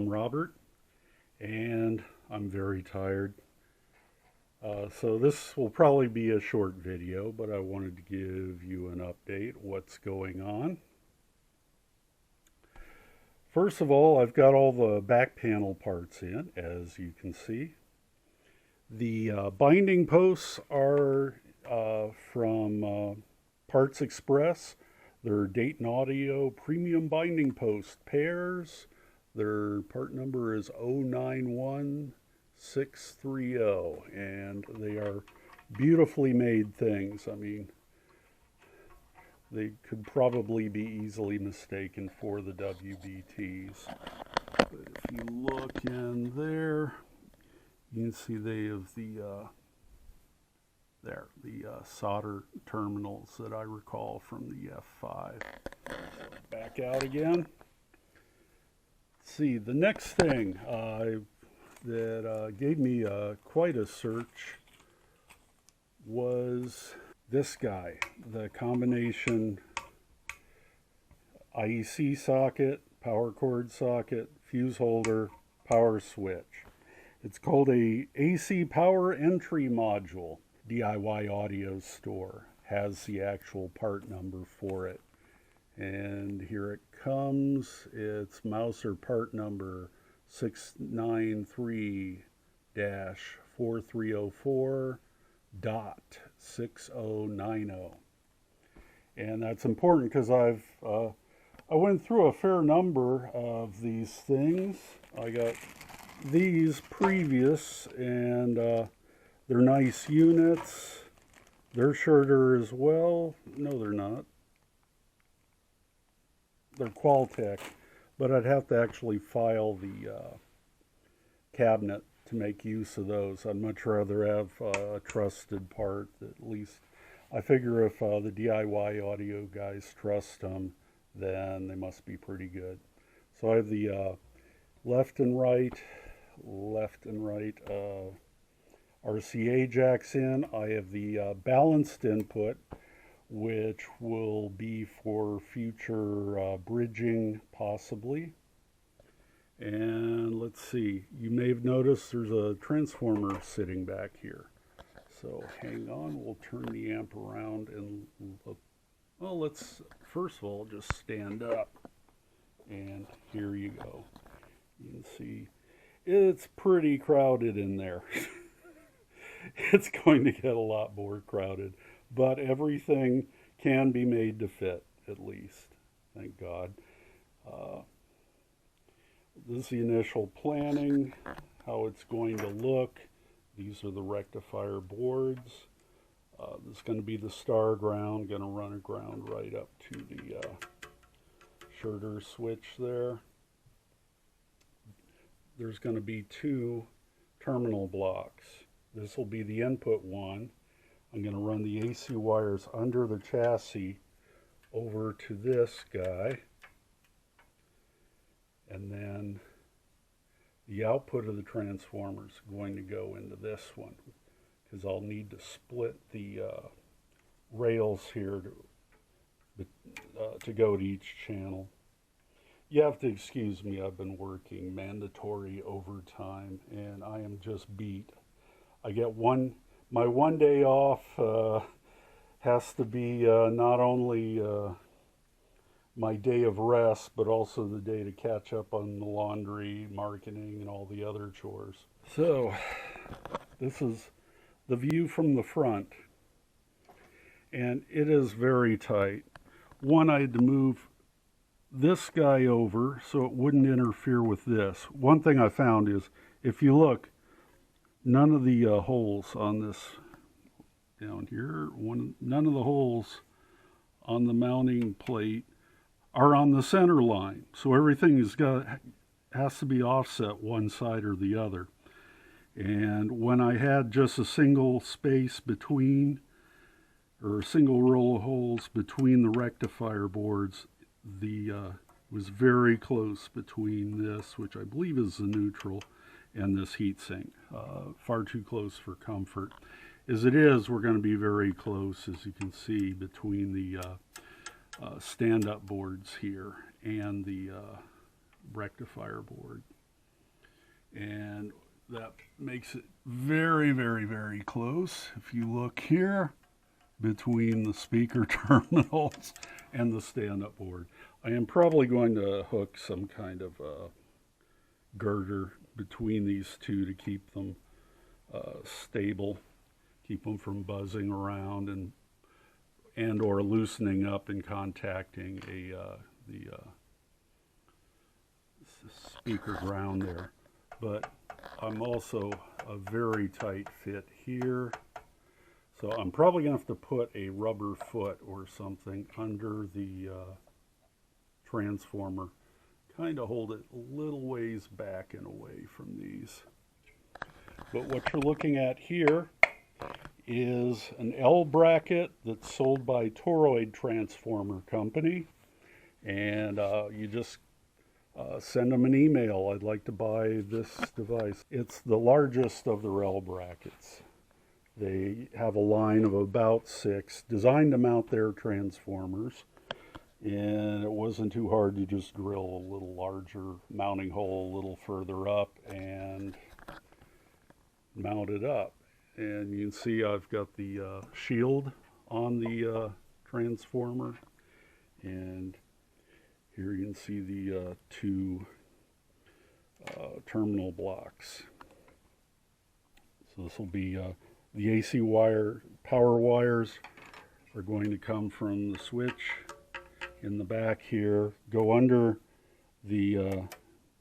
I'm Robert, and I'm very tired. So this will probably be a short video, but I wanted to give you an update what's going on. First of all, I've got all the back panel parts in, as you can see. The binding posts are from Parts Express. They're Dayton Audio Premium Binding Post pairs. Their part number is 091630, and they are beautifully made things. I mean, they could probably be easily mistaken for the WBTs. But if you look in there, you can see they have the solder terminals that I recall from the F5. So back out again. Let's see, the next thing that gave me quite a search was this guy, the combination IEC socket, power cord socket, fuse holder, power switch. It's called a AC power entry module. DIY Audio Store has the actual part number for it. And here it comes. It's Mouser part number 693-4304.6090. And that's important because I went through a fair number of these things. I got these previous, and they're nice units. They're Schurter as well. No, they're not. They're Qualtech, but I'd have to actually file the cabinet to make use of those. I'd much rather have a trusted part. At least I figure if the DIY audio guys trust them, then they must be pretty good. So I have the left and right RCA jacks in. I have the balanced input, which will be for future bridging possibly. And let's see, you may have noticed there's a transformer sitting back here. So hang on, we'll turn the amp around and look. Well, let's first of all just stand up, and here you go. You can see it's pretty crowded in there. It's going to get a lot more crowded, but everything can be made to fit, at least, thank God. This is the initial planning, how it's going to look. These are the rectifier boards. This is going to be the star ground, going to run a ground right up to the Schurter switch there. There's going to be two terminal blocks. This will be the input one. I'm going to run the AC wires under the chassis over to this guy. And then the output of the transformer is going to go into this one, because I'll need to split the rails here to go to each channel. You have to excuse me, I've been working mandatory overtime and I am just beat. I get my one day off has to be not only my day of rest, but also the day to catch up on the laundry, marketing, and all the other chores. So this is the view from the front, and it is very tight. One, I had to move this guy over so it wouldn't interfere with this. One thing I found is, if you look, none of the holes on this down here, none of the holes on the mounting plate are on the center line. So everything has to be offset one side or the other. And when I had just a single space between, or a single row of holes between the rectifier boards, it was very close between this, which I believe is the neutral, and this heatsink. Far too close for comfort. As it is, we're going to be very close, as you can see, between the stand-up boards here and the rectifier board. and that makes it very, very, very close. If you look here between the speaker terminals and the stand-up board, I am probably going to hook some kind of girder between these two to keep them stable, keep them from buzzing around and or loosening up and contacting the speaker ground there. But I'm also a very tight fit here, so I'm probably gonna have to put a rubber foot or something under the transformer, kind of hold it a little ways back and away from these. But what you're looking at here is an L bracket that's sold by Toroid Transformer Company, and you just send them an email. I'd like to buy this device. It's the largest of the L brackets. They have a line of about 6 designed to mount their transformers, and it wasn't too hard to just drill a little larger mounting hole a little further up and mount it up. And you can see I've got the shield on the transformer, and here you can see the 2 terminal blocks. So this will be the AC wire, power wires are going to come from the switch in the back here, go under the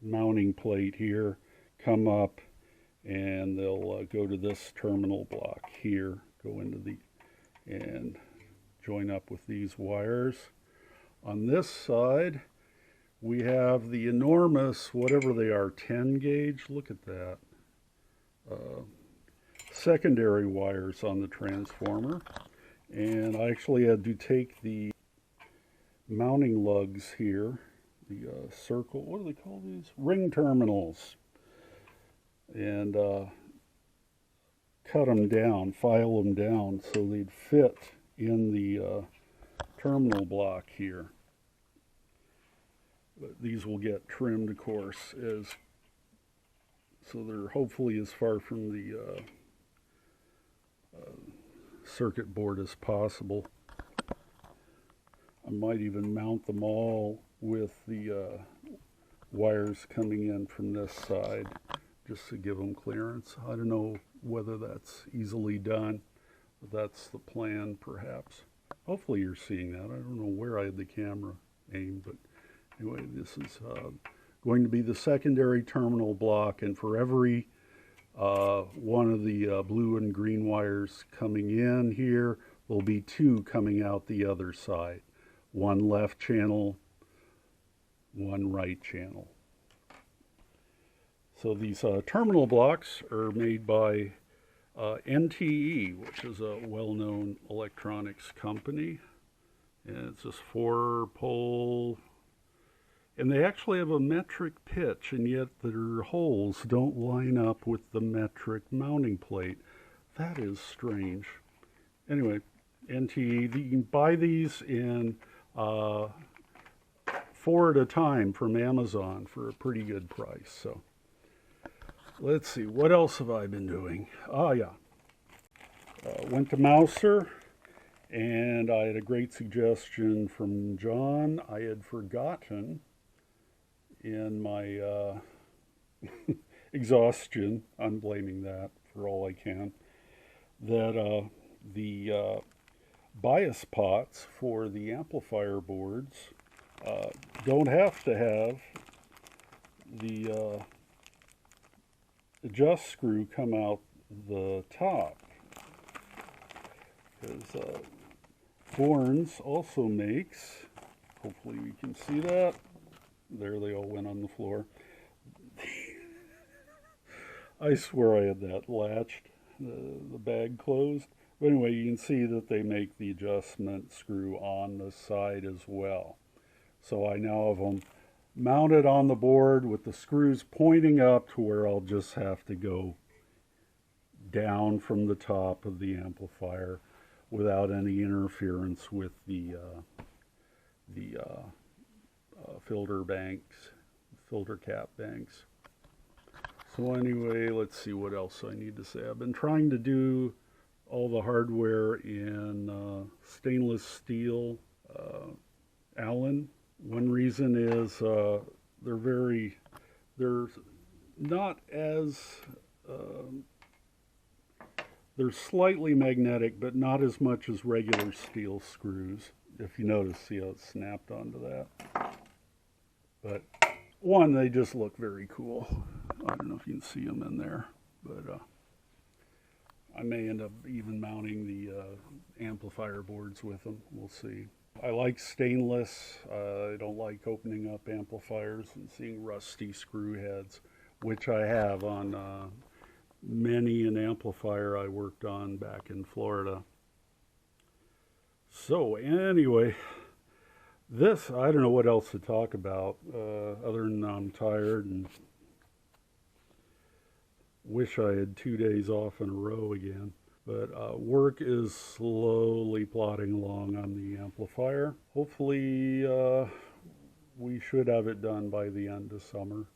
mounting plate here, come up, and they'll go to this terminal block here, go into the, and join up with these wires. On this side, we have the enormous, whatever they are, 10 gauge, look at that, secondary wires on the transformer. And I actually had to take the mounting lugs here, the circle, what do they call these? Ring terminals. And cut them down, file them down so they'd fit in the terminal block here. But these will get trimmed, of course, as so they're hopefully as far from the circuit board as possible. I might even mount them all with the wires coming in from this side, just to give them clearance. I don't know whether that's easily done, but that's the plan perhaps. Hopefully you're seeing that. I don't know where I had the camera aimed, but anyway, this is going to be the secondary terminal block, and for every one of the blue and green wires coming in here, there'll be 2 coming out the other side. 1 left channel, 1 right channel. So these terminal blocks are made by NTE, which is a well-known electronics company. And it's this 4-pole, and they actually have a metric pitch, and yet their holes don't line up with the metric mounting plate. That is strange. Anyway, NTE, you can buy these in 4 at a time from Amazon for a pretty good price. So let's see, what else have I been doing? Oh yeah, went to Mouser, and I had a great suggestion from John. I had forgotten in my exhaustion, I'm blaming that for all I can, that the bias pots for the amplifier boards don't have to have the adjust screw come out the top, because Borns also makes, hopefully we can see that, there they all went on the floor. I swear I had that latched, the bag closed. But anyway, you can see that they make the adjustment screw on the side as well. So I now have them mounted on the board with the screws pointing up to where I'll just have to go down from the top of the amplifier without any interference with the filter banks, filter cap banks. So anyway, let's see what else I need to say. I've been trying to do all the hardware in stainless steel Allen. One reason is they're not as, they're slightly magnetic, but not as much as regular steel screws. If you notice, see how it snapped onto that. But one, they just look very cool. I don't know if you can see them in there, but I may end up even mounting the amplifier boards with them. We'll see. I like stainless. I don't like opening up amplifiers and seeing rusty screw heads, which I have on many an amplifier I worked on back in Florida. So anyway, this, I don't know what else to talk about other than I'm tired and wish I had 2 days off in a row again. But work is slowly plodding along on the amplifier. Hopefully we should have it done by the end of summer.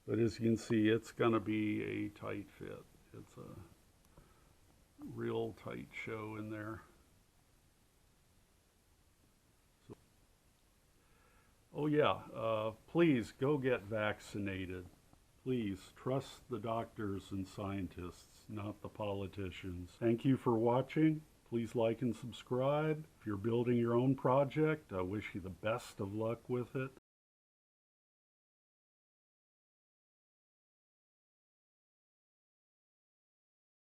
But as you can see, it's going to be a tight fit. It's a real tight show in there. So, oh yeah, please go get vaccinated. Please trust the doctors and scientists, not the politicians. Thank you for watching. Please like and subscribe. If you're building your own project, I wish you the best of luck with it.